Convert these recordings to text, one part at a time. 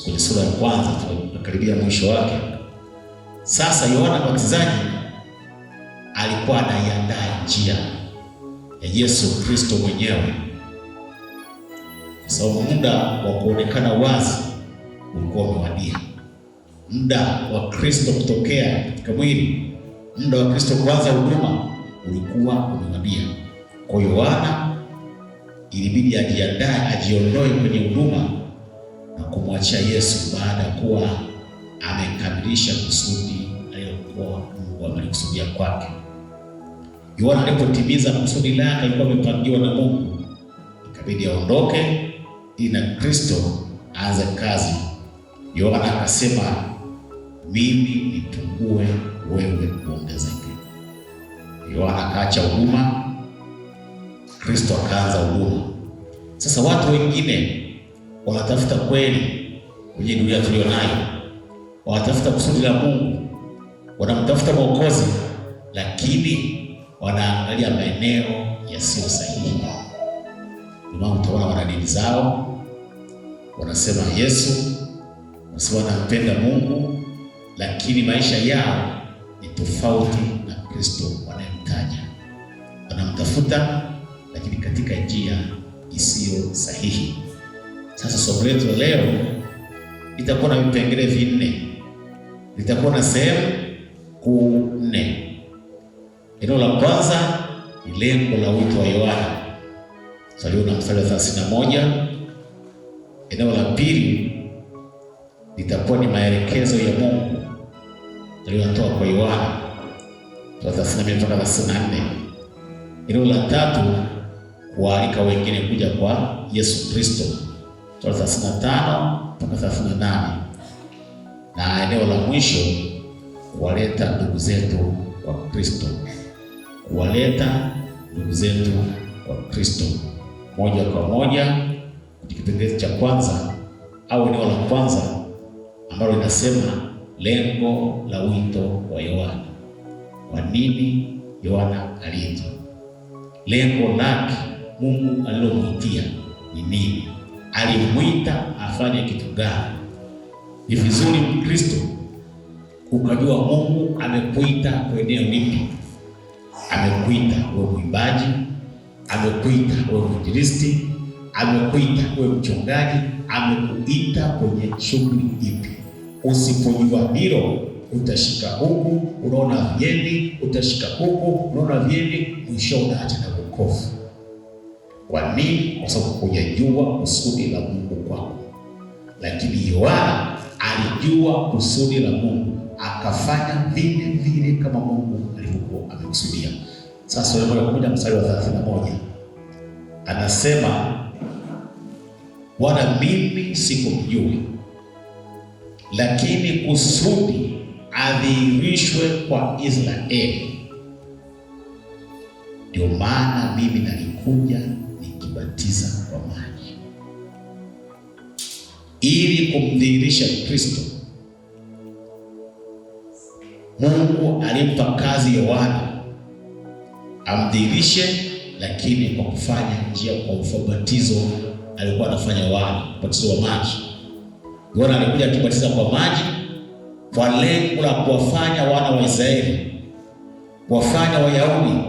kwenye sura ya kwanza, tunakaribia mwisho wake. Sasa Yohana Mbatizaji alikuwa anaiandaa njia ya Yesu Kristo mwenyewe, kwa sababu muda wa kuonekana wazi ulikuwa umewadia. Muda wa Kristo kutokea katika mwili, muda wa Kristo kuanza huduma ulikuwa umewadia. Kwa hiyo Yohana ilibidi ajiandae, ajiondoe kwenye huduma na kumwachia Yesu baada ya kuwa amekamilisha kusudi alilokuwa Mungu amelikusudia kwake. Yohana alipotimiza kusudi lake alikuwa amepangiwa na Mungu, ikabidi aondoke ili na Kristo aanze kazi. Yohana akasema, mimi nipungue, wewe uongezeke. Yohana akaacha huduma, Kristo akaanza huduma. Sasa watu wengine wanatafuta kweli kwenye dunia tulionayo, wanatafuta kusudi la Mungu, wanamtafuta Mwokozi, lakini wanaangalia maeneo yasiyo sahihi. Ndio utaona wana dini zao, wanasema Yesu, wanasema wanampenda Mungu, lakini maisha yao ni tofauti na Kristo wanayemtaja. Wanamtafuta lakini katika njia isiyo sahihi. Sasa somo letu leo litakuwa na vipengele vinne, litakuwa na sehemu kuu nne. Eneo la kwanza ni lengo la wito wa Yohana, tuliona mstari wa 31. Eneo la pili litakuwa ni maelekezo ya Mungu aliyotoa kwa Yohana, 32 mpaka 34. Eneo la tatu kualika wengine kuja kwa Yesu Kristo, 35 mpaka 38. Na eneo la mwisho kuwaleta ndugu zetu kwa Kristo, kuwaleta ndugu zetu kwa Kristo moja kwa moja. Kipengele cha kwanza au eneo la kwanza ambalo linasema lengo la wito wa Yohana. Kwa nini Yohana aliitwa? Lengo lake Mungu alilomuitia ni nini? Alimuita afanye kitu gani? Ni vizuri Mkristo ukajua Mungu amekuita kwa eneo lipi. Amekuita wewe mwimbaji, amekuita wewe mwinjilisti, amekuita wewe mchungaji, amekuita kwenye shughuli ipi? Usipojua hilo, utashika huku unaona viendi, utashika huku unaona viendi, mwisho unaacha na wokovu. Kwa nini? Kwa sababu hujajua kusudi la Mungu kwako. Lakini Yohana alijua kusudi la Mungu, akafanya vile vile kama Mungu alivyokuwa amekusudia. Sasa moja kwa moja mstari wa 31 anasema, wala mimi sikumjua, lakini kusudi adhihirishwe kwa Israeli, ndio maana mimi nalikuja nikibatiza kwa maji, ili kumdhihirisha Kristo. Mungu alimpa kazi Yohana amdhihirishe, lakini kwa kufanya njia kwa ubatizo alikuwa anafanya Yohana, ubatizo wa maji. Yohana alikuja akibatiza kwa maji kwa lengo la kuwafanya wana wa Israeli, kuwafanya Wayahudi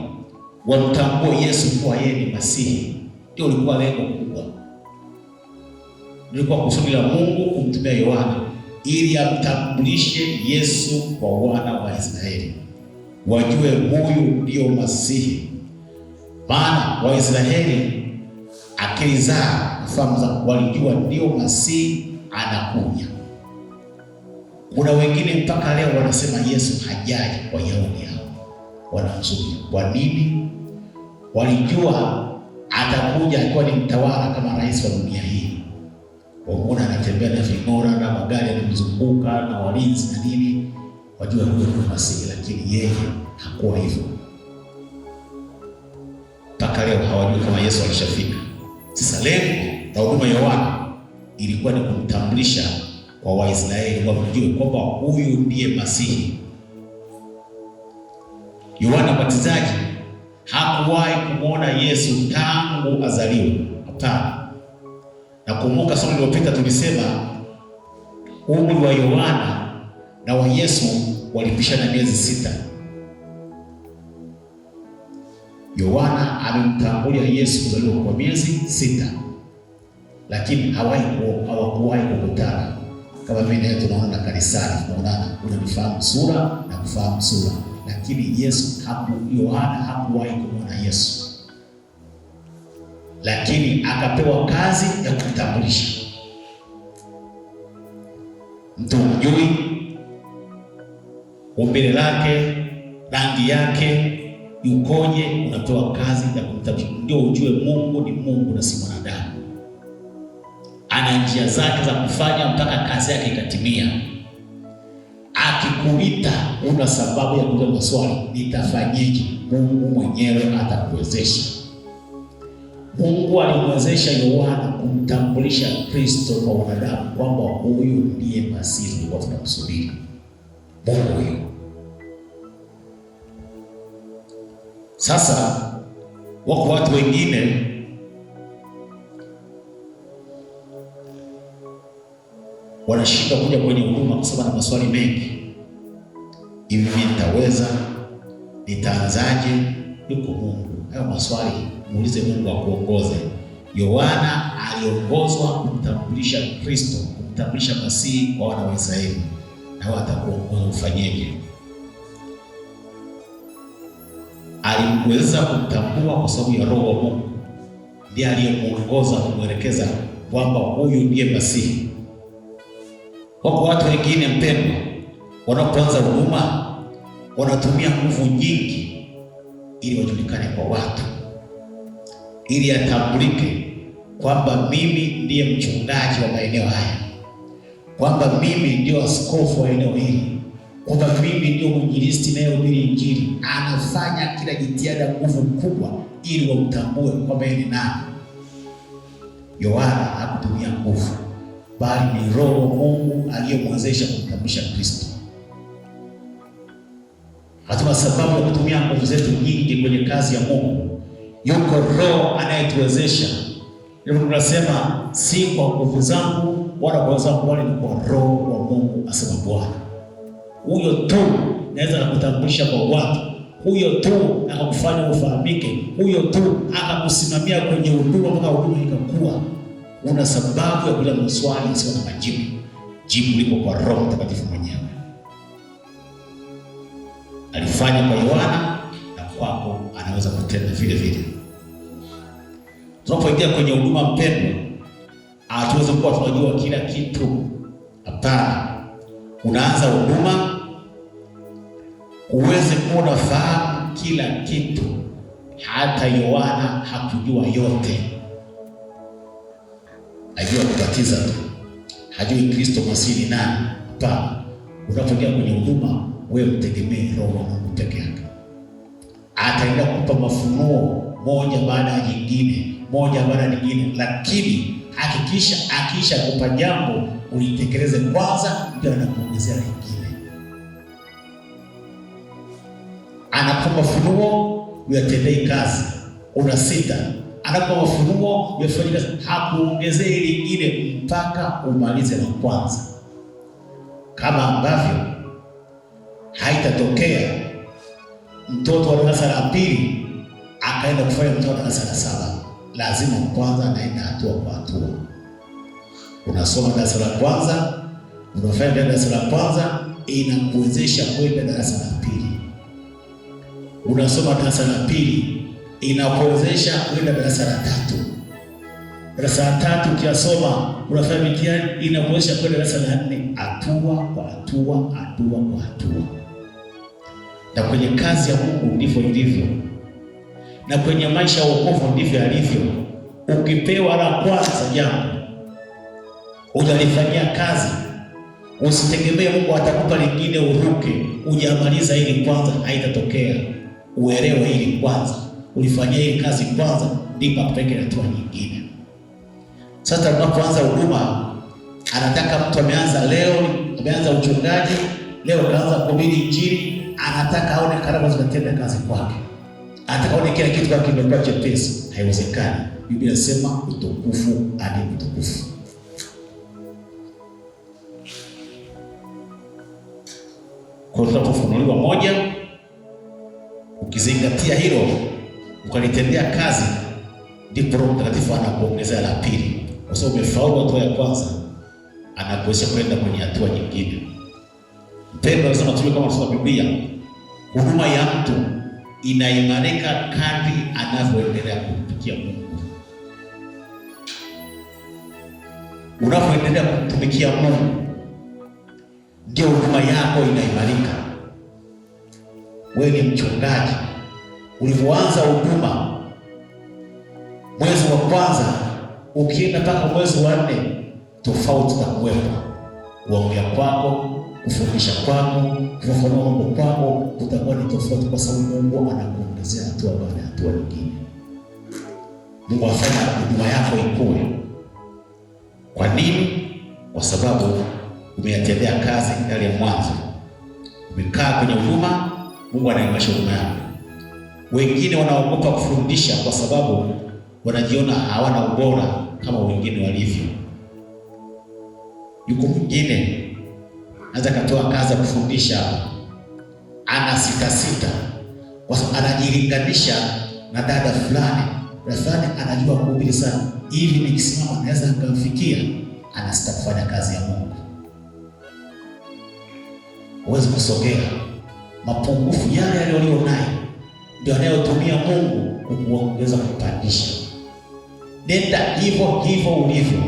wamtambue Yesu kuwa yeye ni Masihi. Ndio ulikuwa lengo kubwa, ilikuwa kusudi la Mungu kumtumia Yohana ili amtambulishe Yesu kwa wana wa Israeli, wajue huyu ndio Masihi. Maana Waisraeli akili zao, fahamu zao, walijua ndio Masihi anakuja. Kuna wengine mpaka leo wanasema Yesu hajaji, Wayahudi hao wanamzuia. Kwa nini? Walijua atakuja akiwa ni mtawala kama rais wa dunia hii. Waona anatembea na ving'ora na magari yanamzunguka na walinzi na nini, wajua huyo ni Masihi, lakini yeye hakuwa hivyo. Mpaka leo hawajui kama Yesu alishafika. Sasa lengo la huduma ya Yohana ilikuwa ni kumtambulisha kwa Waisraeli wamjue kwamba huyu ndiye Masihi. Yohana Mbatizaji hakuwahi kumwona Yesu tangu azaliwe. Hapana. Na kumbuka somo lililopita tulisema umri wa Yohana na wa Yesu walipishana miezi 6. Yohana amemtangulia Yesu kuzaliwa kwa miezi 6, lakini hawakuwahi kukutana kama vile tunaona kanisani, tunaona unanifahamu sura na kufahamu sura, lakini Yohana hakuwahi kumwona Yesu, lakini akapewa kazi ya kumtambulisha. Mtu mjui umbile lake, rangi yake yukoje, unapewa kazi ya kumtambulisha, ndio ujue Mungu ni Mungu na si mwanadamu. Ana njia zake za kufanya mpaka kazi yake ikatimia. Akikuita una sababu ya kuuliza maswali, nitafanyeje? Mungu mwenyewe atakuwezesha. Mungu alimwezesha Yohana kumtambulisha Kristo kwa wanadamu kwamba huyu ndiye Masihi tulikuwa tunamsubiri. Mungu huyu. Sasa wako watu wengine wanashindwa kuja kwenye huduma kwa sababu na maswali mengi. Hivi mimi nitaweza? Nitaanzaje? Yuko Mungu. Hayo maswali muulize Mungu akuongoze. Yohana aliongozwa kumtambulisha Kristo, kumtambulisha Masihi kwa wana wa Israeli, na wao atakuongoza ufanyeje. Aliweza kumtambua kwa sababu ya Roho wa Mungu, ndiye aliyemuongoza kumwelekeza kwamba huyu ndiye Masihi. Wako watu wengine mpendwa, wanapoanza huduma wanatumia nguvu nyingi ili wajulikane kwa watu, ili atambulike kwamba mimi ndiye mchungaji wa maeneo haya, kwamba mimi ndio askofu wa eneo hili, kwamba mimi ndio mwinjilisti anayehubiri Injili. Anafanya kila jitihada, nguvu kubwa, ili wamtambue kwamba yeye ni nani. Yohana hakutumia nguvu, bali ni Roho wa Mungu aliyemwezesha kumtambulisha Kristo. Hatuna sababu ya kutumia nguvu zetu nyingi kwenye kazi ya Mungu. Yuko Roho anayetuwezesha. Ndio tunasema si kwa nguvu zangu wala kwa zangu, bali ni kwa Roho wa Mungu, asema Bwana. Huyo tu naweza kukutambulisha kwa watu, huyo tu akakufanya ufahamike, huyo tu akakusimamia kwenye huduma mpaka huduma ikakua. Una sababu ya kuuliza maswali sio na majibu. Jibu liko kwa Roho Mtakatifu mwenyewe. Alifanya kwa Yohana na kwako anaweza kutenda vile vile. Tunapoingia kwenye huduma mpendwa, hatuwezi kuwa tunajua kila kitu. Hapana. Unaanza huduma, uweze kuwa unafahamu kila kitu. Hata Yohana hakujua yote. Ajua kubatiza tu, hajui Kristo Masihi ni nani. Hapana. Unapoingia kwenye huduma, wewe mtegemee Roho wa Mungu peke yake. Ataenda kukupa mafunuo moja baada ya nyingine, moja baada ya nyingine, lakini hakikisha akisha kupa jambo ulitekeleze kwanza, ndio anakuongezea lingine. Anakupa mafunuo, uyatendee kazi, unasita. Anakupa mafunuo, uyafanye kazi, hakuongezee lingine mpaka umalize la kwanza. Kama ambavyo haitatokea mtoto wa darasa la 2 akaenda kufanya mtoto wa darasa la 7. Lazima kwanza anaenda hatua kwa hatua. Unasoma darasa la kwanza, unafanya darasa la kwanza, inakuwezesha kwenda darasa la 2. Unasoma darasa la 2, inakuwezesha kwenda darasa la 3. Darasa la 3 ukisoma, unafanya mitihani, inakuwezesha kwenda darasa la 4, hatua kwa hatua, hatua kwa hatua. Na kwenye kazi ya Mungu ndivyo ilivyo. Na kwenye maisha ya wokovu ndivyo alivyo. Ukipewa la kwanza jambo, utalifanyia kazi. Usitegemee Mungu atakupa lingine uruke. Ujamaliza hili kwanza, haitatokea. Uelewe hili kwanza, ulifanyia hili kazi kwanza, ndipo akupeleke hatua nyingine. Sasa tunapoanza huduma, anataka mtu ameanza leo, ameanza uchungaji, leo kaanza kuhubiri Injili, anataka aone karama zinatenda kazi kwake. Anataka aone kila kitu kwake kimekuwa chepesi. Haiwezekani. Biblia inasema utukufu hadi utukufu. Kwa hiyo tunapofunuliwa moja, ukizingatia hilo ukalitendea kazi, ndipo Roho Mtakatifu anakuongezea la pili. Kwa sababu umefaulu hatua ya kwanza, anakuwezesha kwenda kwenye hatua nyingine. Mpendwa, lazima tujue kama tunasoma Biblia, huduma ya mtu inaimarika kadri anavyoendelea kumtumikia Mungu. Unapoendelea kumtumikia Mungu, ndio huduma yako inaimarika. Wewe ni mchungaji, ulivyoanza huduma mwezi wa kwanza, ukienda mpaka mwezi wa 4, tofauti itakuwepo. Kuongea kwako, kufundisha kwako, kufafanua mambo kwako kutakuwa ni tofauti, kwa sababu Mungu anakuongezea hatua baada ya hatua nyingine. Mungu afanya huduma yako ikue. Kwa nini? Kwa sababu umeyatendea kazi yale ya mwanzo. Umekaa kwenye huduma, Mungu anaimarisha huduma yako. Wengine wanaogopa kufundisha kwa sababu wanajiona hawana ubora kama wengine walivyo. Yuko mwingine anaweza katoa kazi ya kufundisha hapa, ana sita kwa sababu anajilinganisha na dada fulani. Dada fulani anajua kuhubiri sana, hivi nikisimama naweza nikamfikia. Anasita kufanya kazi ya Mungu. Huwezi kusogea. Mapungufu yale yaliyo nayo ndio anayotumia Mungu kukuongeza, kupandisha. Nenda hivyo hivyo ulivyo,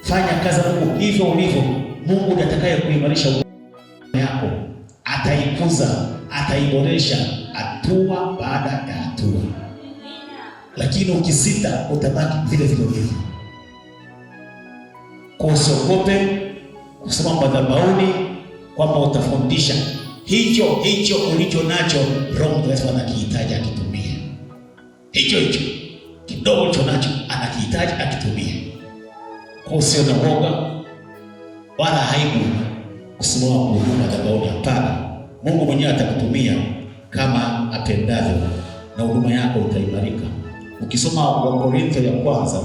fanya kazi ya Mungu hivyo ulivyo. Mungu ndiye atakaye kuimarisha huduma yako, ataikuza, ataiboresha hatua baada ya hatua. Lakini ukisita, utabaki vile vile ulivyo. Kwa usiogope kusema madhabahuni kwamba utafundisha. Hicho ulicho nacho, Roho Mtakatifu anakihitaji akitumie. Hicho kidogo ulicho nacho anakihitaji akitumie. Kwa usio na woga wala aibu kusimama kuhuduma madhabahuni. Hapana, Mungu mwenyewe atakutumia kama apendavyo na huduma yako itaimarika. Ukisoma Wakorintho ya kwanza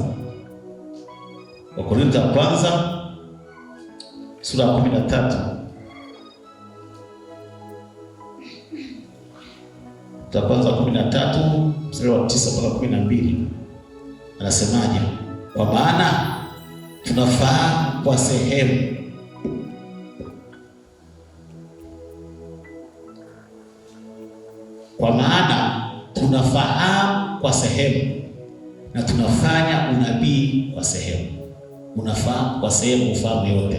sura ya 13, kwanza 13 mstari wa 9 mpaka 12, anasemaje? Kwa maana tunafahamu kwa sehemu, na tunafanya unabii kwa sehemu. Unafahamu kwa sehemu, ufahamu yote.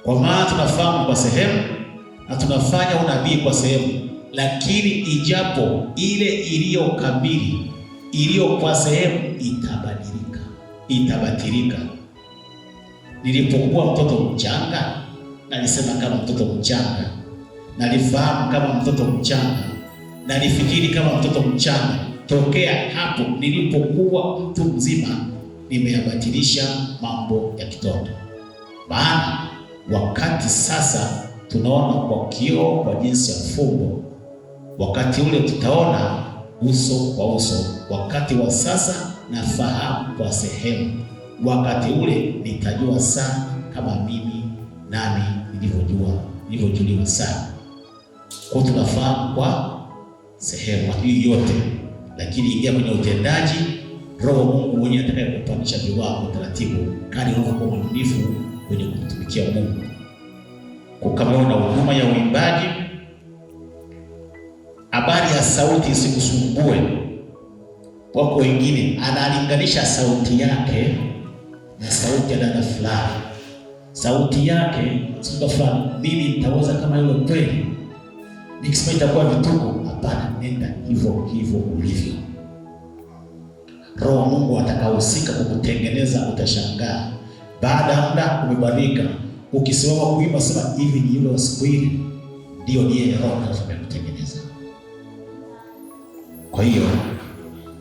Kwa maana tunafahamu kwa sehemu na tunafanya unabii kwa sehemu, lakini ijapo ile iliyo kamili, iliyo kwa sehemu itabatilika. Nilipokuwa mtoto mchanga, nalisema kama mtoto mchanga, nalifahamu kama mtoto mchanga, nalifikiri kama mtoto mchanga. Tokea hapo nilipokuwa mtu mzima, nimeyabatilisha mambo ya kitoto. Maana wakati sasa tunaona kwa kioo kwa jinsi ya fumbo, wakati ule tutaona uso kwa uso. Wakati wa sasa nafahamu kwa sehemu, wakati ule nitajua sana kama mimi nami nilivyojuliwa sana. Kwa tunafahamu kwa sehemu, hii yote, lakini ingia kwenye utendaji. Roho Mungu mwenyewe atakaye kupandisha viwango taratibu kadri unavyokuwa mwaminifu kwenye kumtumikia Mungu. Kwa kama una huduma ya uimbaji, habari ya sauti isikusumbue. Wako wengine analinganisha sauti yake na sauti ya dada fulani. Sauti yake sio fulani, mimi nitaweza kama yule kweli, nikisema itakuwa vituko. Hapana, nenda hivyo hivyo ulivyo. Roho Mungu atakahusika kukutengeneza, utashangaa. Baada ya muda umebadilika. Ukisimama kuimba sema hivi ni yule wa siku ile, ndio ndiye Roho anakutengeneza. Kwa hiyo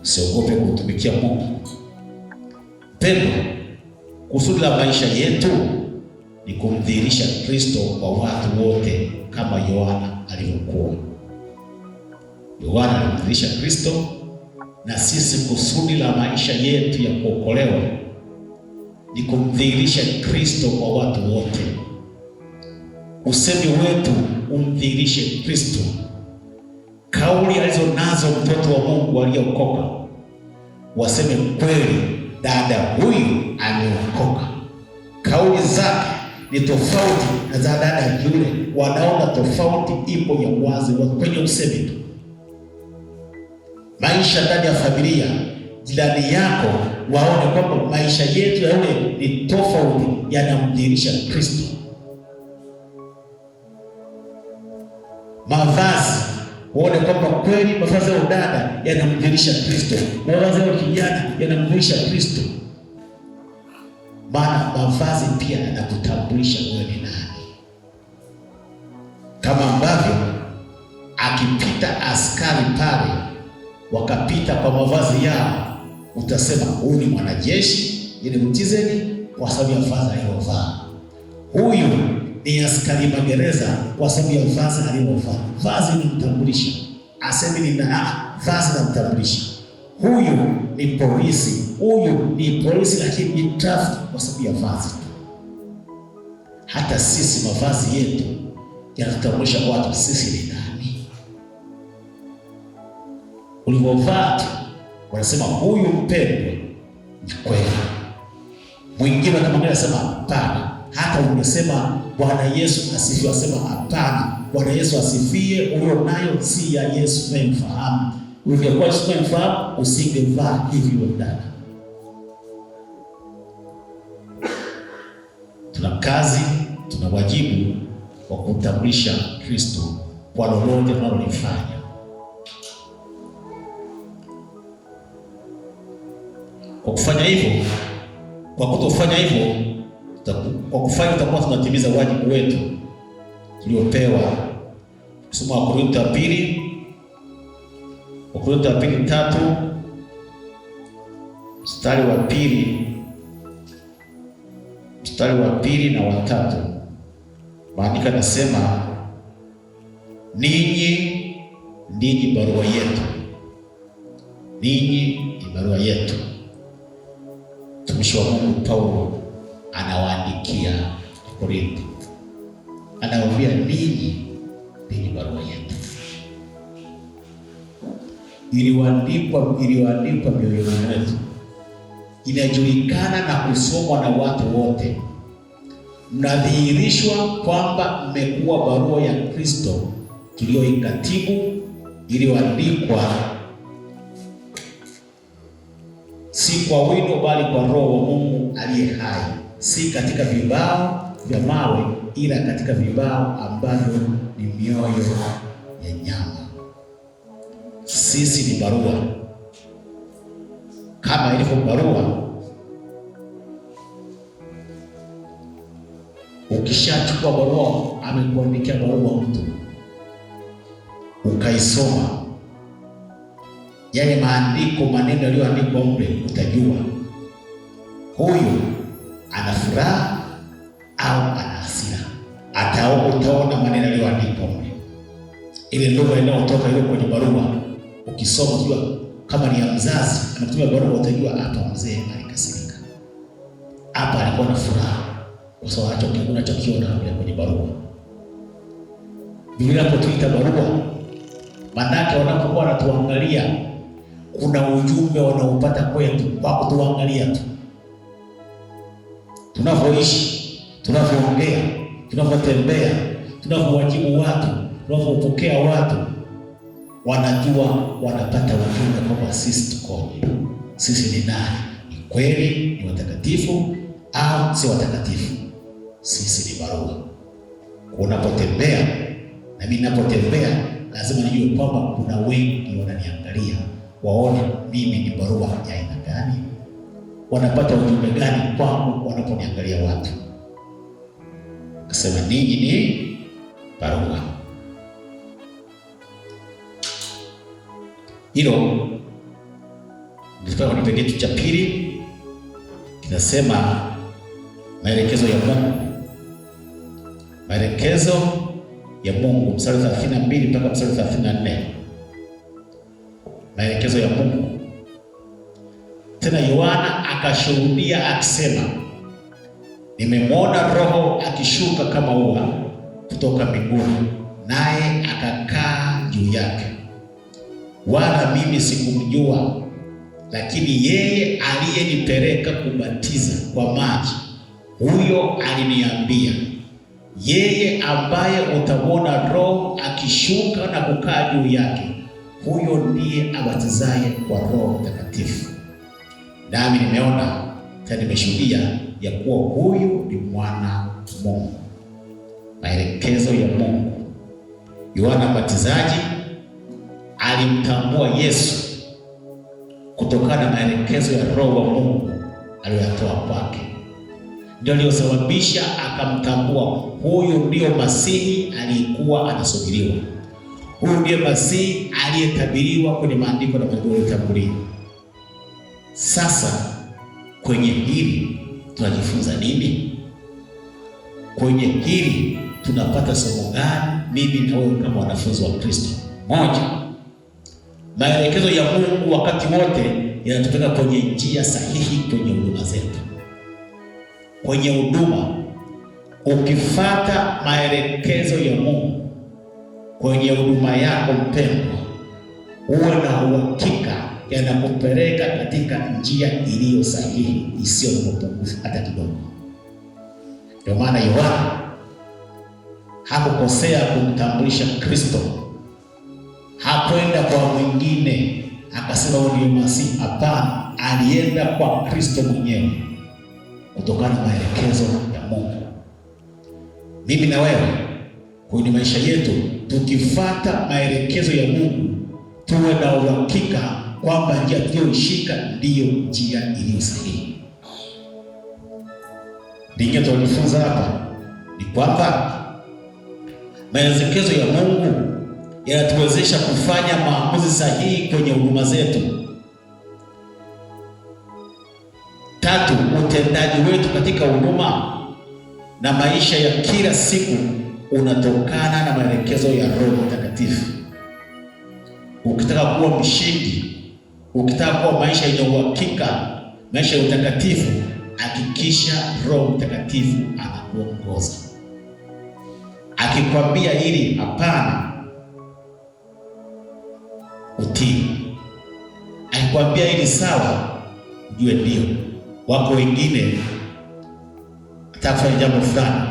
usiogope kutumikia Mungu. Pendo, kusudi la maisha yetu ni kumdhihirisha Kristo kwa watu wote kama Yohana alivyokuwa. Yohana alimdhihirisha Kristo, na sisi kusudi la maisha yetu ya kuokolewa ni kumdhihirisha Kristo kwa watu wote. usemi wetu umdhihirishe Kristo. Kauli alizonazo mtoto wa Mungu aliyeokoka, waseme kweli, dada huyu ameokoka. Kauli zake ni tofauti na za dada yule, wanaona tofauti ipo ya wazi kwenye usemi tu. Maisha ndani ya familia, jirani yako waone kwamba maisha yetu ya yule ni tofauti, yanamdhihirisha Kristo. Mavazi, waone kwamba kweli mavazi ya dada yanamdhihirisha Kristo, mavazi ya kijana yanamdhihirisha Kristo. Maana mavazi pia yanakutambulisha wewe ni nani. Kama ambavyo akipita askari pale, wakapita kwa mavazi yao, utasema huyu ni mwanajeshi, ile mtizeni kwa sababu ya vazi aliyovaa. Huyu ni askari magereza kwa sababu ya vazi aliyovaa. Vazi ni mtambulisho. Asemi ni vazi na mtambulisho. Huyu ni polisi, huyu ni polisi lakini ni traffic kwa sababu ya vazi. Hata sisi mavazi yetu yanatutambulisha watu sisi ni nani. Ulipovaa tu wanasema huyu mpendwa, ni kweli. Mwingine kama mimi anasema hapana. Hata ungesema Bwana Yesu asifiwe, asema hapana, Bwana Yesu asifie, ulio nayo si ya Yesu unayemfahamu. Ungekuwa Yesu unayemfahamu usingevaa hivyo dada. Tuna kazi, tuna wajibu wa kutambulisha Kristo kwa lolote tunalolifanya. Kwa kufanya hivyo, kwa kutofanya hivyo, kwa kufanya tutakuwa tunatimiza wajibu wetu tuliopewa. Kusoma Wakorintho wa pili 3 mstari wa pili na wa 3. Maandiko yanasema ninyi barua yetu. Ninyi ni barua yetu. Mtumishi wa Mungu Paulo anawaandikia Korintho, anawaambia ninyi ni barua yetu. Iliyoandikwa mioyoni mwetu, inajulikana na kusomwa na watu wote. Mnadhihirishwa kwamba mmekuwa barua ya Kristo tuliyoikatibu, iliyoandikwa si kwa wino bali kwa Roho wa Mungu aliye hai, si katika vibao vya mawe, ila katika vibao ambavyo ni mioyo ya nyama. Sisi ni barua. Kama ilivyo barua, ukishachukua barua, amekuandikia barua mtu, ukaisoma yale maandiko, maneno yaliyoandikwa mle, utajua huyu ana furaha au ana hasira. Utaona maneno yaliyoandikwa mle, ile lugha inayotoka ile kwenye barua. Ukisoma jua kama ni ya mzazi anatumia barua, utajua hapa mzee alikasirika, hapa alikuwa na furaha, kwa sababu unachokiona kwenye barua. Biblia inapotuita barua, manake wanapokuwa wanatuangalia, kuna ujumbe wanaopata kwetu kwa kutuangalia tu. Tunavyoishi, tunavyoongea, tunavyotembea, tunavyowajibu watu, tunavyopokea watu, wanajua, wanapata ujumbe kwamba sisi tukoje, sisi ni nani, ni kweli ni watakatifu au si watakatifu. Sisi ni barua. Unapotembea na mimi ninapotembea, lazima nijue kwamba kuna wengi wananiangalia, waone mimi ni barua ya aina gani, wanapata ujumbe gani kwangu wanaponiangalia watu. Akasema ninyi ni barua. Hilo ndio kipengele cha pili, kinasema maelekezo ya Mungu. Maelekezo ya Mungu, mstari 32 mpaka mstari 34. Maelekezo ya Mungu. Tena Yohana akashuhudia akisema, nimemwona Roho akishuka kama ua kutoka mbinguni, naye akakaa juu yake. Wala mimi sikumjua, lakini yeye aliyenipeleka kubatiza kwa maji, huyo aliniambia, yeye ambaye utamwona Roho akishuka na kukaa juu yake, huyo ndiye abatizaye kwa Roho Mtakatifu. Nami nimeona tena nimeshuhudia ya kuwa huyu ni mwana Mungu. Maelekezo ya Mungu. Yohana Mbatizaji alimtambua Yesu kutokana na maelekezo ya Roho wa Mungu aliyoyatoa kwake. Ndio aliyosababisha akamtambua huyu ndio Masihi aliyekuwa anasubiriwa. Huyu ndiye Masihi aliyetabiriwa kwenye maandiko na manabii waliotangulia. Sasa kwenye hili tunajifunza nini? Kwenye hili tunapata somo gani mimi na wewe kama wanafunzi wa Kristo? Moja, maelekezo ya Mungu wakati wote yanatupeleka kwenye njia sahihi kwenye huduma zetu. Kwenye huduma, ukifuata maelekezo ya Mungu kwenye huduma yako mpendwa, uwe na uhakika yanakupeleka katika njia iliyo sahihi isiyo na upungufu hata kidogo. Ndio maana Yohana hakukosea kumtambulisha Kristo. Hakwenda kwa mwingine akasema huyu ndiye Masihi. Hapana, alienda kwa Kristo mwenyewe kutokana na maelekezo ya Mungu. Mimi na wewe kwenye maisha yetu tukifuata maelekezo ya Mungu, tuwe na uhakika kwamba njia tuliyoishika ndiyo njia iliyo sahihi. Ndivyo tunajifunza hapa ni kwamba maelekezo ya Mungu yanatuwezesha kufanya maamuzi sahihi kwenye huduma zetu. Tatu, utendaji wetu katika huduma na maisha ya kila siku unatokana na maelekezo ya Roho Mtakatifu. Ukitaka kuwa mshindi, ukitaka kuwa maisha yenye uhakika, maisha ya utakatifu, hakikisha Roho Mtakatifu anakuongoza. Akikwambia hili hapana, utii. Akikwambia hili sawa, ujue ndio. Wako wengine atakufanya jambo fulani,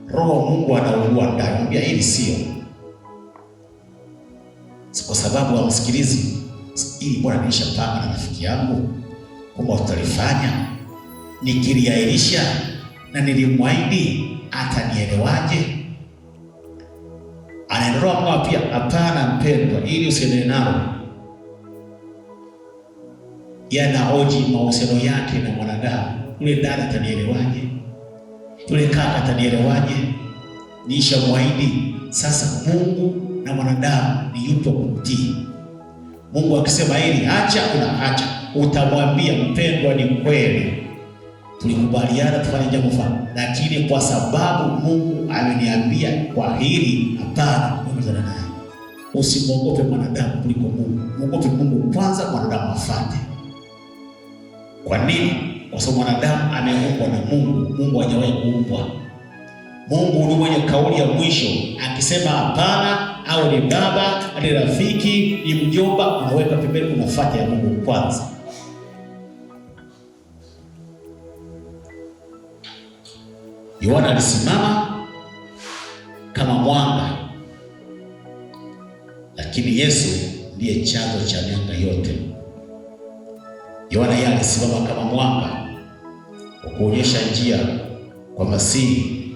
Roho Mungu anaugua ndani, anamwambia hili sio. Kwa sababu hamsikilizi. Hili bwana nilishapanga na rafiki yangu kwamba tutalifanya, nikiliahirisha na nilimwahidi atanielewaje? Anaendelea kwa pia, hapana mpendwa, ili usiende nalo. Yanahoji mahusiano yake na mwanadamu. Yule dada atanielewaje? Yule kaka atanielewaje? Nishamwahidi. Sasa Mungu na mwanadamu ni yupo kumtii. Mungu akisema hili acha, unaacha. Utamwambia mpendwa, ni kweli tulikubaliana tufanye jambo fulani, lakini kwa sababu Mungu ameniambia kwa hili hapana, ungozana naye. Usimwogope mwanadamu kuliko Mungu. Mwogope Mungu kwanza, mwanadamu afuate. Kwa nini? Kwa sababu mwanadamu ameumbwa na Mungu. Mungu hajawahi kuumbwa. Mungu ni mwenye kauli ya mwisho. Akisema hapana, au ni baba, ni rafiki, ni mjomba, unaweka pembeni, unafuata ya Mungu kwanza. Yohana alisimama kama mwanga, lakini Yesu ndiye chanzo cha mianga yote. Yohana yeye alisimama kama mwanga kwa kuonyesha njia kwa Masihi,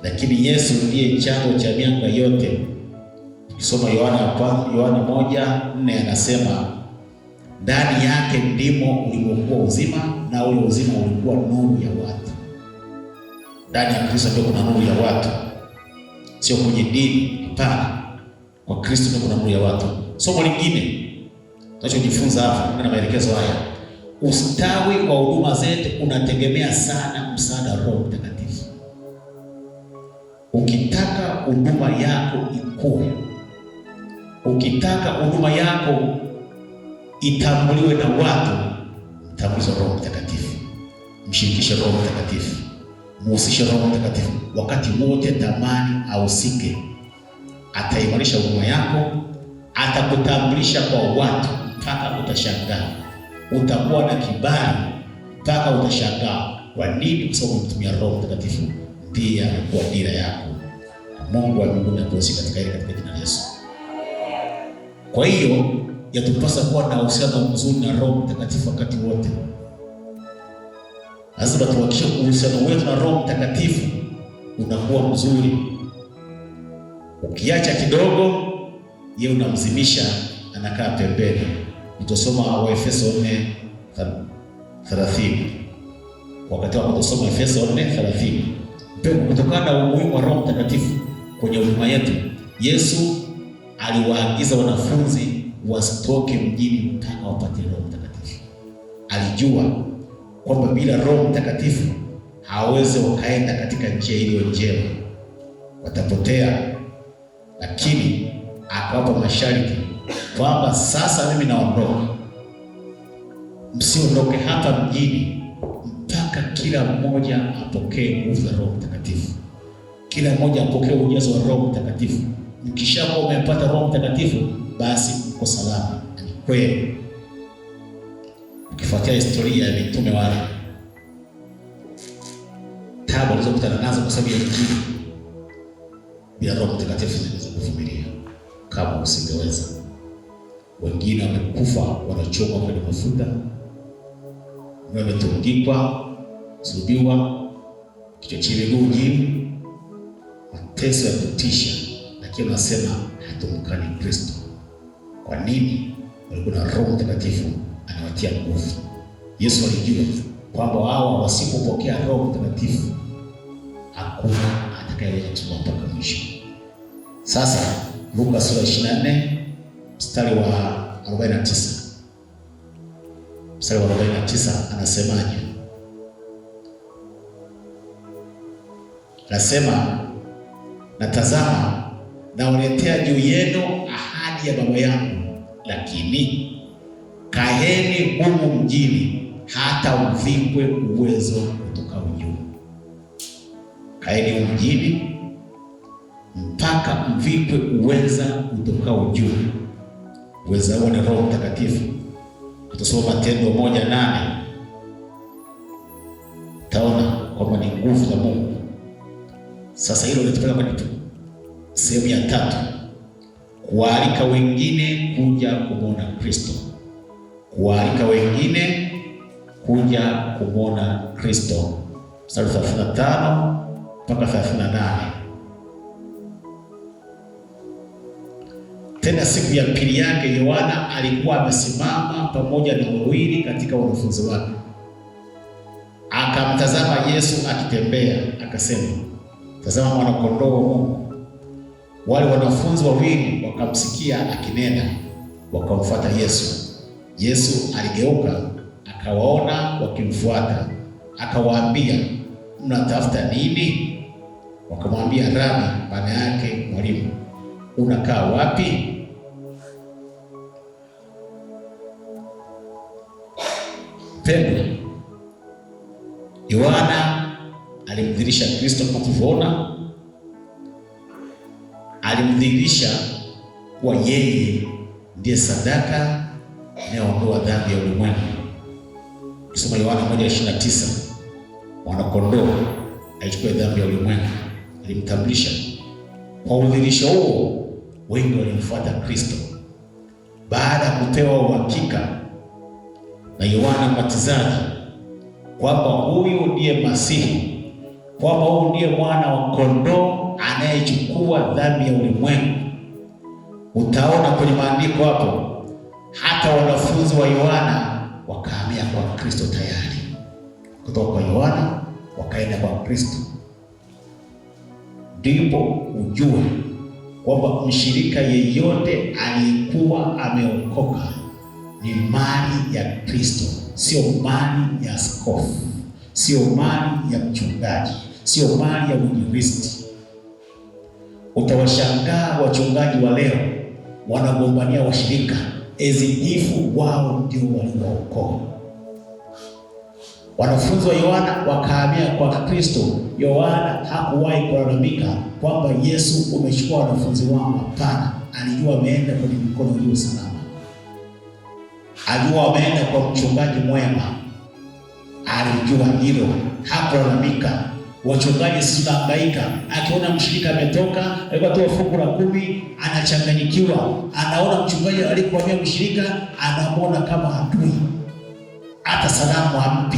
lakini Yesu ndiye chanzo cha mianga yote. Ukisoma Yohana 1:4 anasema, ndani yake ndimo ulimokuwa uzima, na ule uzima ulikuwa nuru ya watu. Ndani ya Kristo ndio kuna nuru ya watu, sio kwenye dini. Hapana, kwa Kristo ndio kuna nuru ya watu. Somo lingine tunachojifunza hapa na maelekezo haya, ustawi wa huduma zetu unategemea sana msaada wa Roho Mtakatifu. Ukitaka huduma yako ikue, ukitaka huduma yako itambuliwe na watu, mtambulize Roho Mtakatifu, mshirikishe Roho Mtakatifu. muhusishe Roho Mtakatifu wakati wote, tamani ahusike. Ataimarisha huduma yako, atakutambulisha kwa watu mpaka utashangaa. Utakuwa na kibali mpaka utashangaa. Kwa nini? Kwa sababu unatumia Roho Mtakatifu, ndiye anakuwa dira yako. Mungu wa mbinguni atusaidie katika jina la Yesu. Kwa hiyo yatupasa kuwa na uhusiano mzuri na Roho Mtakatifu wakati wote. Lazima tuhakikishe uhusiano wetu na Roho Mtakatifu unakuwa mzuri. Ukiacha kidogo, yeye unamzimisha, anakaa pembeni. Utasoma Waefeso 4:30. Wakati wa kusoma Efeso 4:30, kutokana na umuhimu wa Roho Mtakatifu kwenye huduma yetu, Yesu aliwaagiza wanafunzi wasitoke mjini mpaka wapate Roho Mtakatifu. Alijua kwamba bila Roho Mtakatifu hawawezi wakaenda katika njia iliyo njema, watapotea. Lakini akawapa masharti kwamba sasa mimi naondoka, msiondoke hapa mjini mpaka kila mmoja apokee nguvu za Roho Mtakatifu. Kila mmoja apokee ujazo wa Roho Mtakatifu. Mkishakuwa umepata Roho Mtakatifu, basi mko salama. Ni kweli. Ukifuatia historia ya mitume wale, tabu walizokutana nazo kwa sababu ya Injili, bila Roho Mtakatifu zinaweza kuvumilia kama usingeweza. Wengine wamekufa, wanachomwa kwenye mafuta, wametundikwa, sulubiwa, kichwa chini miguu chini, mateso ya kutisha, lakini wanasema hatumkani Kristo. Kwa nini? Walikuwa na Roho Mtakatifu anawatia nguvu. Yesu alijua kwamba wao wasipopokea Roho Mtakatifu hakuna atakayeweza kusoma mpaka mwisho. Sasa Luka sura 24 mstari wa 49. Mstari wa 49 anasemaje? Anasema, natazama nawaletea juu yenu ahadi ya Baba yangu, lakini kaeni humu mjini hata mvikwe uwezo kutoka juu. Kaeni humu mjini mpaka mvikwe uweza kutoka juu. Uweza huo ni Roho Mtakatifu. Tutasoma Matendo 1:8. Taona kwamba ni nguvu za Mungu. Sasa hilo linatupeleka kwenye sehemu ya 3, kualika wengine kuja kumwona Kristo. Kualika wengine kuja kumwona Kristo. Mstari 35 mpaka 38. Tena siku ya pili yake Yohana alikuwa amesimama pamoja na wawili katika wanafunzi wake. Akamtazama Yesu akitembea, akasema, tazama mwana kondoo wa Mungu. Wale wanafunzi wawili wakamsikia akinena, wakamfuata Yesu. Yesu aligeuka akawaona wakimfuata, akawaambia, mnatafuta nini? Wakamwambia, Rabi, maana yake mwalimu, unakaa wapi? Pendwa, Yohana alimdhihirisha Kristo kama tulivyoona. Alimdhihirisha kuwa yeye ndiye sadaka inayoondoa dhambi ya ulimwengu. Kusoma Yohana 1:29, mwana kondoo alichukua dhambi ya ulimwengu. Alimtambulisha. Kwa udhihirisho huo, wengi walimfuata Kristo. Baada ya kupewa uhakika na Yohana Mbatizaji kwamba huyu ndiye Masihi, kwamba huyu ndiye mwana wa kondoo anayechukua dhambi ya ulimwengu, utaona kwenye maandiko hapo, hata wanafunzi wa Yohana wakahamia kwa Kristo tayari. Kutoka kwa Yohana wakaenda kwa Kristo. Ndipo ujue kwamba mshirika yeyote aliyekuwa ameokoka ni mali ya Kristo, sio mali ya askofu, sio mali ya mchungaji, sio mali ya mwinjilisti. Utawashangaa wachungaji wa leo wanagombania washirika ezijifu wao ndio waliowaokoa. Wanafunzi wa Yohana wakahamia kwa Kristo. Yohana hakuwahi kulalamika kwamba Yesu umechukua wanafunzi wangu. Hapana, alijua ameenda kwenye mikono iliyo salama. Alijua ameenda kwa mchungaji mwema. Alijua hilo, hakulalamika. Wachungaji sisi tunahangaika, akiona mshirika ametoka, alikuwa toa fungu la 10, anachanganyikiwa. Anaona mchungaji alipoambia mshirika, anamwona kama adui. Hata salamu hampi.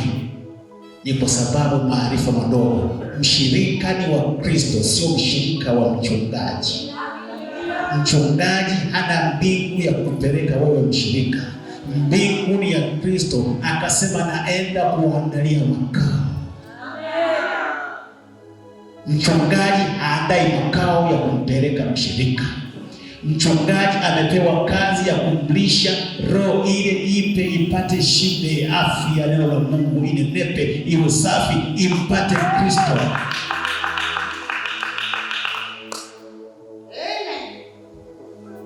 Ni kwa sababu maarifa madogo. Mshirika ni wa Kristo, sio mshirika wa mchungaji. Mchungaji hana mbingu ya kupeleka wewe mshirika. Mbingu ni ya Kristo. Akasema naenda kuandalia makao. Mchungaji haandai makao ya kumpeleka mshirika. Mchungaji amepewa kazi ya kumlisha roho ile ipe ipate shibe, afya neno la Mungu inenepe, iwe safi, impate Kristo.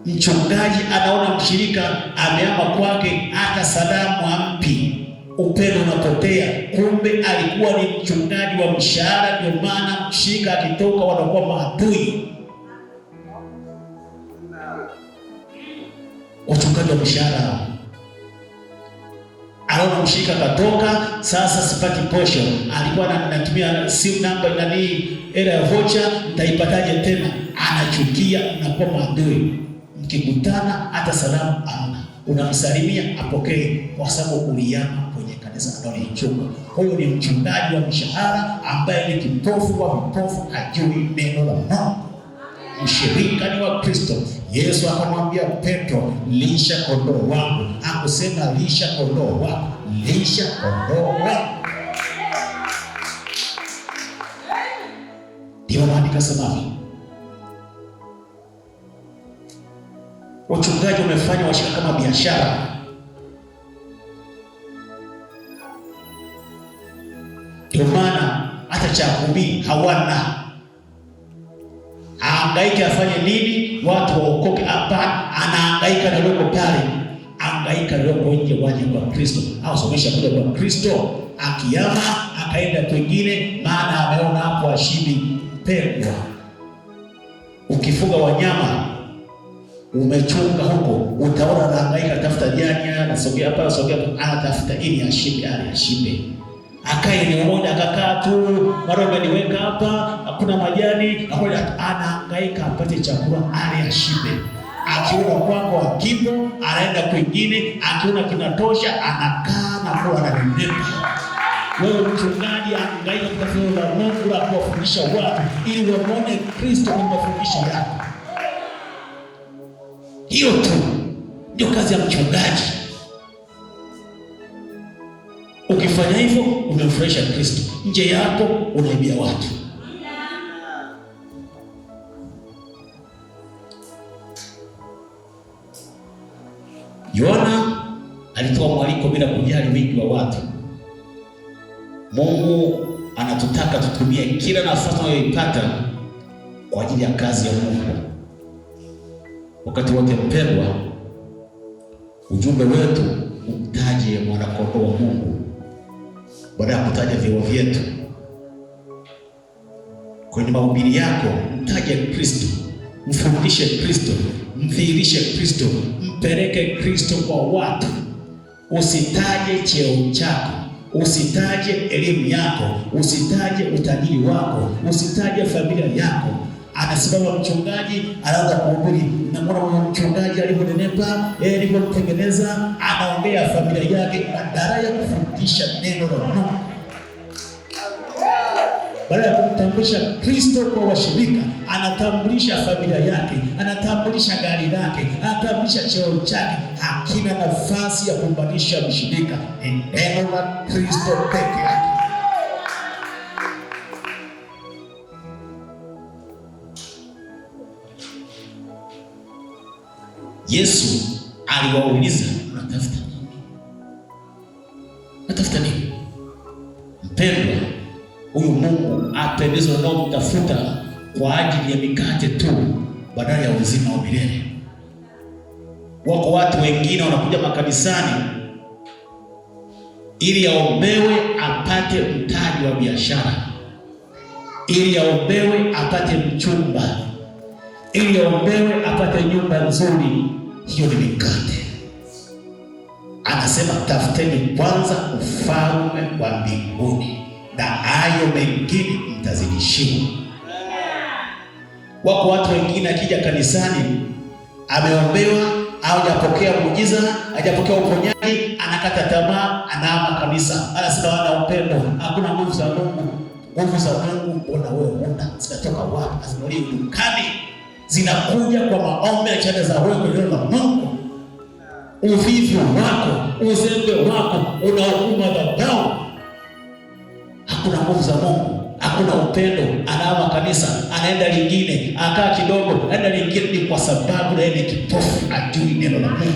Mchungaji anaona mshirika ameama kwake, hata salamu hampi. Upendo unapotea. Kumbe alikuwa ni mchungaji wa mshahara, ndio maana mshirika akitoka wanakuwa maadui. Wachungaji wa mshahara, anaona mshirika katoka, sasa sipati posho. Alikuwa anatumia simu namba era ya vocha, nitaipataje tena? Anachukia, unakuwa maadui. Mkikutana hata salamu ana, unamsalimia apokee, kwa sababu uliama kwenye kanisa analoichunga. Huyo ni mchungaji wa mshahara ambaye ni kipofu wa vipofu, hajui neno la Mungu. Mshirika ni wa Kristo. Yesu akamwambia Petro, lisha kondoo wangu. Hakusema lisha kondoo wako, lisha kondoo wangu. Ndio maandiko sema wachungaji wamefanya washirika kama biashara. Ndio maana hata cha kuhubiri hawana. Hangaika afanye nini watu waokoke? Hapana, anahangaika na loko pale, hangaika na loko nje waje kwa Kristo, au somesha kule kwa Kristo. Akiama akaenda kwingine, maana ameona hapo ashibi pendwa. Ukifuga wanyama umechunga huko, utaona anahangaika tafuta jani, anasogea hapa anasogea, anatafuta ili ashibe, ashibe. Akae ni mmoja, akakaa tu, mara umeniweka hapa, hakuna majani, anahangaika apate chakula ale ashibe. Akiona kwako akipo, anaenda kwingine, akiona kinatosha, anakaa na kula na nenepa. Wewe mchungaji anahangaika kutafuta la Mungu la kuwafundisha watu ili waone Kristo kwa mafundisho yako. Hiyo tu ndio kazi ya mchungaji. Ukifanya hivyo umemfurahisha Kristo. Nje yako unaibia watu. Yohana alitoa mwaliko bila kujali wingi wa watu. Mungu anatutaka tutumie kila nafasi tunayoipata kwa ajili ya kazi ya Mungu. Wakati wote mpendwa, ujumbe wetu umtaje mwanakondoo wa Mungu baada ya kutaja vyeo vyetu. Kwenye mahubiri yako mtaje Kristo, mfundishe Kristo, mdhihirishe Kristo, mpeleke Kristo kwa watu. Usitaje cheo chako, usitaje elimu yako, usitaje utajiri wako, usitaje familia yako. Anasimama mchungaji, anaanza kuhubiri, na mwana mchungaji alivyonenepa, alivyotengeneza, anaongea familia yake, badala ya kufundisha neno la Mungu. Badala ya kumtambulisha Kristo kwa washirika, anatambulisha familia yake, anatambulisha gari lake, anatambulisha cheo chake. Hakina nafasi ya kumbadilisha mshirika. Ni neno la Kristo peke yake. Yesu aliwauliza, unatafuta nini? Unatafuta nini? Mpendwa, huyu Mungu apendezwa nao mtafuta kwa ajili ya mikate tu badala ya uzima wa milele. Wako watu wengine wanakuja makanisani ili aombewe apate apate mtaji wa biashara, ili aombewe apate mchumba, ili aombewe apate nyumba nzuri. Hiyo ni mikate. Anasema tafuteni kwanza ufalme wa mbinguni na hayo mengine mtazidishiwa. Wako watu wengine akija kanisani ameombewa au hajapokea muujiza, hajapokea uponyaji, anakata tamaa, anaama kanisa. Anasema wana upendo, hakuna nguvu za Mungu. Nguvu za Mungu mbona wewe huna? Zinatoka wapi? Azinoli dukani, zinakuja kwa maombi na jitihada za wewe ndio na Mungu. Uvivu wako, uzembe wako, unahukumu dhambi. Hakuna nguvu za Mungu, hakuna upendo. Anaama kanisa, anaenda lingine, akaa kidogo, anaenda lingine. Ni kwa sababu na yeye kipofu, ajui neno la Mungu.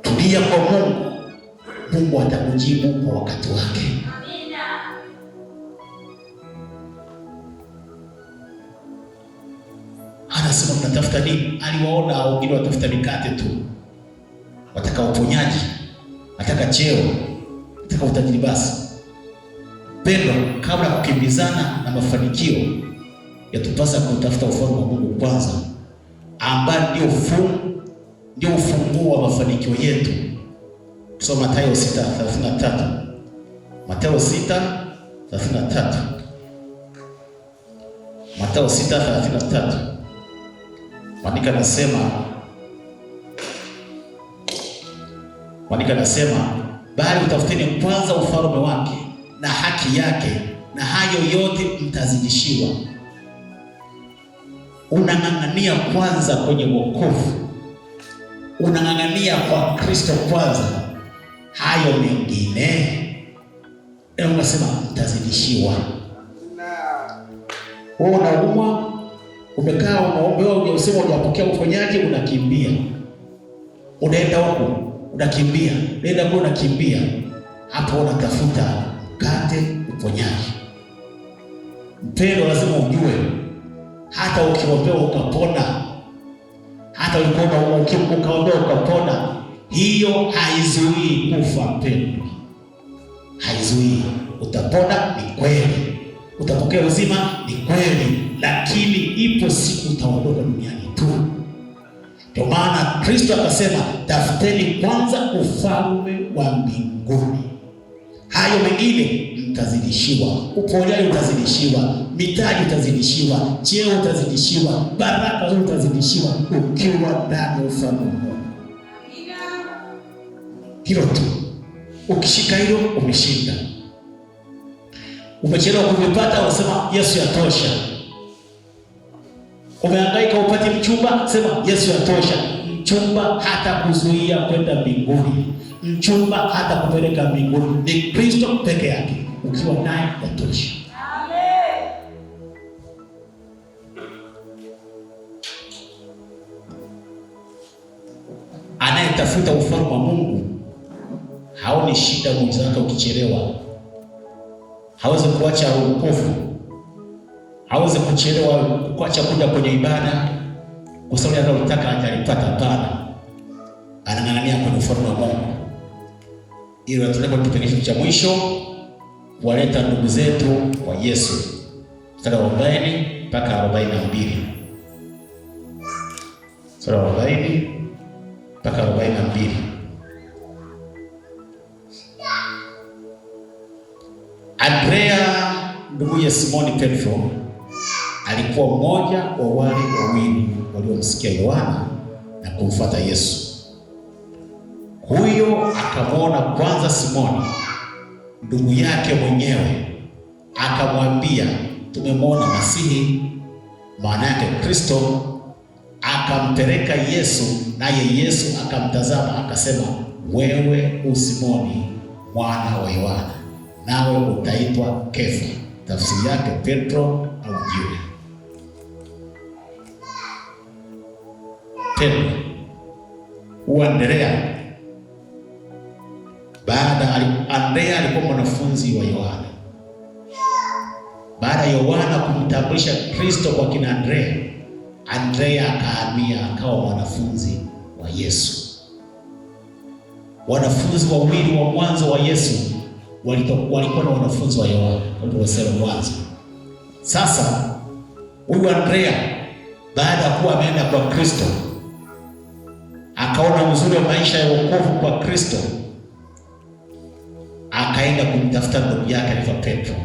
Tulia kwa Mungu, Mungu atakujibu kwa wakati wake. Anasema mnatafuta nini? Aliwaona wengine watafuta mikate tu, wataka uponyaji, wataka cheo, wataka utajiri. Basi pendwa, kabla ya kukimbizana na mafanikio, yatupasa kutafuta ufalme wa Mungu kwanza, ambaye ndio ufunguo wa mafanikio yetu. Tusoma Mathayo 6:33. Mathayo 6:33. Mathayo 6:33. Maandiko nasema bali utafuteni kwanza ufalme wake na haki yake, na hayo yote mtazidishiwa. Unang'ang'ania kwanza kwenye wokovu, unang'ang'ania kwa Kristo kwanza, hayo mengine unasema mtazidishiwa. Wewe unaumwa, umekaa unaombewa, unasema hujapokea uponyaji, unakimbia. Unaenda huko, unakimbia. Unaenda huko, unakimbia. Hapo unatafuta mkate, uponyaji. Mpendo, lazima ujue hata ukiombewa ukapona, hata ukaombewa ukapona, hiyo haizuii kufa. Mpendo, haizuii. Utapona, ni kweli. Utapokea uzima, ni kweli, lakini ipo siku utaondoka duniani tu. Ndio maana Kristo akasema tafuteni kwanza ufalme wa mbinguni, hayo mengine mtazidishiwa. Uponyaji utazidishiwa, mitaji utazidishiwa, cheo utazidishiwa, baraka zote utazidishiwa ukiwa ndani ya ufalme wa Mungu. Hilo tu, ukishika hilo umeshinda. Umechelewa kuvipata, unasema Yesu yatosha. Umehangaika upate mchumba, sema Yesu yatosha. Mchumba hata kuzuia kwenda mbinguni, mchumba hata kupeleka mbinguni, ni Kristo peke yake. Ukiwa naye yatosha. Amen. Anayetafuta ufalme wa Mungu haoni shida muujiza wake ukichelewa. Hawezi kuacha wokovu, hawezi kuchelewa kuacha kuja kwenye ibada kwa sababu anataka ajalipata. Hapana, anang'ang'ania kwenye ufalme wa Mungu. Ili tunataka kipengele cha mwisho, waleta ndugu zetu kwa Yesu. Mstari wa 40 mpaka 42. Mstari wa 40 mpaka 42. Andrea ndugu ya Simoni Petro alikuwa mmoja wa wale wawili waliomsikia Yohana na kumfuata Yesu. Huyo akamwona kwanza Simoni ndugu yake mwenyewe, akamwambia tumemwona Masihi, maana yake Kristo. Akampeleka Yesu, naye Yesu akamtazama akasema, wewe usimoni mwana wa Yohana, nawe utaitwa Kefa, tafsiri yake Petro au jiwe. Tena Andrea Andrea alikuwa mwanafunzi wa Yohana. Baada ya Yohana kumtambulisha Kristo kwa kina Andrea akahamia akawa mwanafunzi wa Yesu. wanafunzi wawili wa mwanzo wa Yesu walikuwa na wanafunzi wa Yohana, waliosema mwanzo. Sasa huyu Andrea baada ya kuwa ameenda kwa Kristo, akaona uzuri wa maisha ya wokovu kwa Kristo, akaenda kumtafuta ndugu yake anaitwa Petro,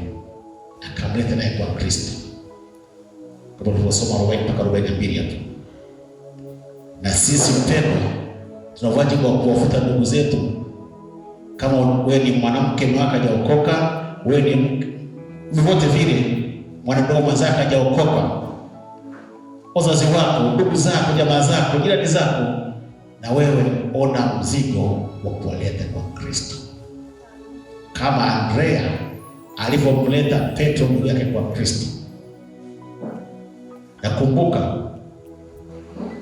akamleta naye kwa Kristo, kama tulivyosoma 40-42 hapo. Na sisi mpendwa, tuna wajibu wa kuwafuta ndugu zetu. Kama wewe ni mwanamke mwaka hajaokoka, wewe ni vyovyote vile mwanadamu mwenzako hajaokoka, wazazi wako, ndugu zako, jamaa zako, jirani zako, na wewe ona mzigo wa kuwaleta kwa Kristo, kama Andrea alivyomleta Petro ndugu yake kwa Kristo. Nakumbuka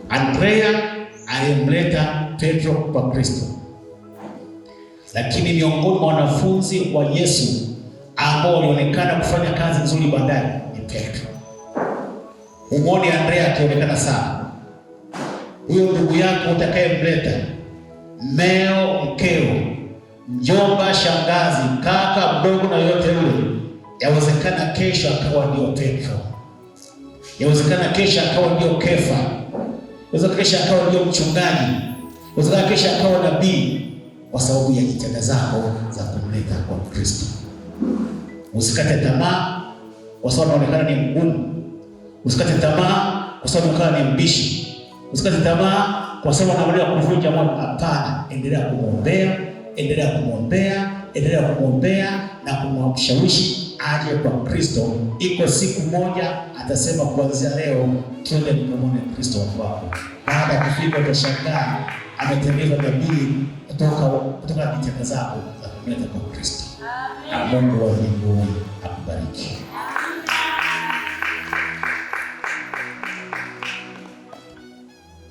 Andrea alimleta Petro kwa Kristo, lakini miongoni mwa wanafunzi wa Yesu ambao walionekana kufanya kazi nzuri baadaye ni Petro. Umwone Andrea akionekana sana. Huyo ndugu yako utakayemleta, mmeo, mkeo, mjomba, shangazi, kaka mdogo na yote yule, yawezekana kesho akawa ndio Petro, yawezekana kesho akawa ndio Kefa, yawezekana kesho akawa ndio mchungaji, yawezekana kesho akawa nabii, kwa sababu ya jitihada zako za kumleta kwa Kristo. Usikate tamaa kwa sababu anaonekana ni mgumu. Usikate tamaa kwa sababu anaonekana ni mbishi. Usikate tamaa kwa sababu anaendelea kuvunja moyo. Hapana, endelea kumwombea, endelea kumwombea, endelea kumwombea na kumshawishi aje kwa Kristo. Iko siku moja atasema, kuanzia leo twende mkamwone Kristo wako. Baada ya kufika utashangaa ametembeza nabii kutoka jitihada zako za kumleta kwa Kristo. Na Mungu wa mbinguni akubariki.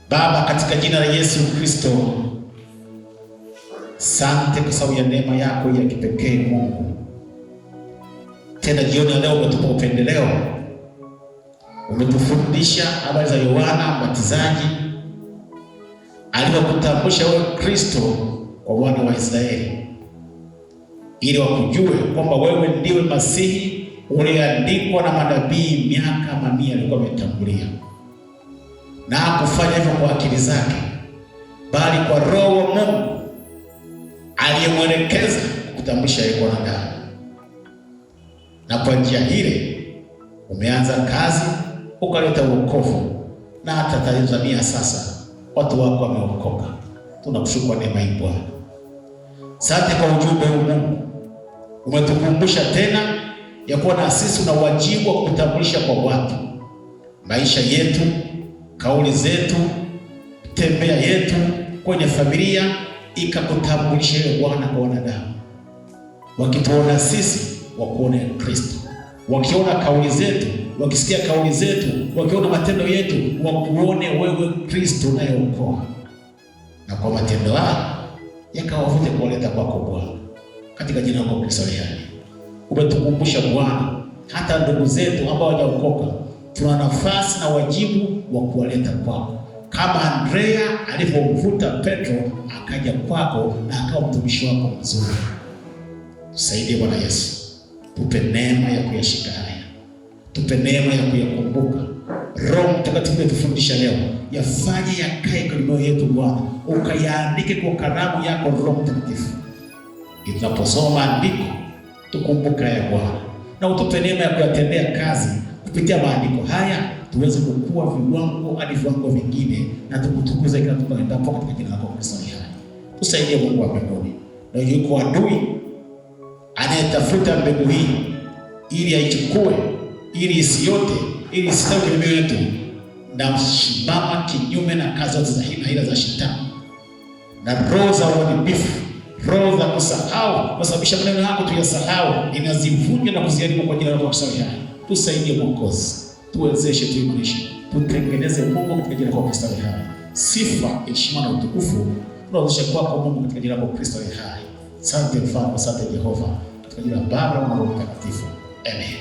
Baba, katika jina la Yesu Kristo, asante kwa sababu ya neema yako ya kipekee Mungu. Tena jioni ya leo umetupa upendeleo, umetufundisha habari za Yohana Mbatizaji alivyokutambulisha wewe Kristo kwa wana wa Israeli, ili wakujue kwamba wewe ndiwe Masihi uliyeandikwa na manabii miaka mamia alikuwa ametangulia. Na hakufanya hivyo kwa akili zake, bali kwa Roho wa Mungu aliyemwelekeza kutambulisha yeye kwa wanadamu. Na kwa njia ile umeanza kazi, ukaleta wokovu, na hata Tanzania sasa watu wako wameokoka. Tunakushukuru neema hii Bwana. Asante kwa ujumbe huu Mungu. Umetukumbusha tena ya kuwa na sisi una wajibu wa kutambulisha kwa watu maisha yetu, kauli zetu, tembea yetu kwenye familia, ikakutambulisha wewe Bwana kwa wanadamu. Wakituona sisi wakuone Kristo, wakiona kauli zetu, wakisikia kauli zetu, wakiona matendo yetu, wakuone wewe Kristo unayeokoa. Na kwa matendo haya yakawavute kuwaleta kwako Bwana, katika jina lako Kristo aliye hai. Umetukumbusha Bwana, hata ndugu zetu ambao hawajaokoka tuna nafasi na wajibu wa kuwaleta kwako, kama Andrea alipomvuta Petro akaja kwako na akawa mtumishi wako mzuri. Tusaidie Bwana Yesu, tupe neema ya kuyashika haya, tupe neema ya kuyakumbuka. Roho Mtakatifu tufundisha leo, yafanye yakae kwa mioyo yetu Bwana, ukayaandike kwa kalamu yako Roho Mtakatifu. Tunaposoma andiko tukumbuka ya Bwana, na utupe neema ya kuyatendea kazi kupitia maandiko haya, tuweze kukua viwango hadi viwango vingine, na tukutukuze kila tunapoendapo katika jina lako Kristo aliye hai. Tusaidie Mungu wa mbinguni. Na yuko adui anayetafuta mbegu hii ili aichukue, ili isiote, ili isitawi kwenye mioyo yetu, na msimama kinyume na kazi zote za hila za shetani na roho za uharibifu, roho za kusahau, kusababisha maneno yako tuyasahau, inazivunja na kuziharibu kwa jina lako Kristo aliye hai. Tusaidie Mwokozi, tuwezeshe, tuimarishe, tutengeneze Mungu katika jina lako Kristo aliye hai. Sifa, heshima na utukufu tunarudisha kwako Mungu katika jina lako Kristo aliye hai. Asante Mfalme, asante Jehova, katika jina la Baba na Roho Mtakatifu. Amen.